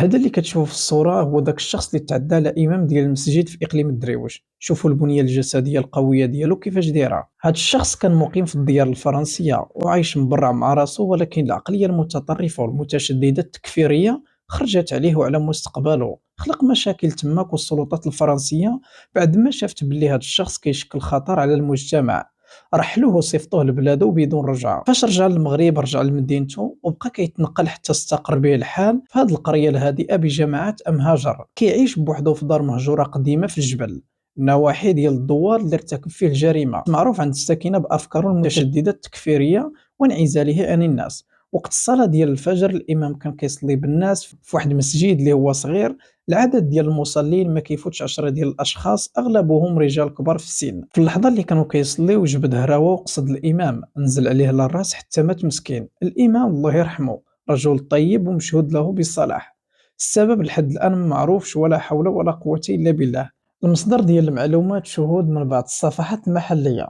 هذا اللي كتشوفه في الصورة هو داك الشخص اللي تعدى على إمام ديال المسجد في إقليم الدريوش، شوفوا البنية الجسدية القوية ديالو كيفاش دايرة. هاد الشخص كان مقيم في الديار الفرنسية وعايش مبرع مع راسو، ولكن العقلية المتطرفة والمتشددة التكفيرية خرجت عليه وعلى مستقبله، خلق مشاكل تماك والسلطات الفرنسية بعد ما شافت بلي هاد الشخص كيشكل خطر على المجتمع رحلوه وصيفطوه لبلادو بدون رجعة. فاش رجع للمغرب رجع لمدينتو وبقى كيتنقل حتى استقر به الحال في هاد القرية الهادئة بجماعة أم هاجر، كيعيش بوحدو في دار مهجورة قديمة في الجبل نواحي ديال الدوار اللي ارتكب فيه الجريمة. معروف عند الساكنة بأفكاره المتشددة التكفيرية وانعزاله عن الناس. وقت الصلاة ديال الفجر الإمام كان كيصلي بالناس في واحد المسجد اللي هو صغير. العدد ديال المصلين ما كيفوتش 10 ديال الاشخاص، اغلبهم رجال كبار في السن. في اللحظه اللي كانوا كيصليو جبد هراوه وقصد الامام نزل عليه للراس حتى مات مسكين. الامام الله يرحمه رجل طيب ومشهود له بالصلاح. السبب لحد الان ما معروفش، ولا حول ولا قوه الا بالله. المصدر ديال المعلومات شهود من بعض الصفحات المحليه.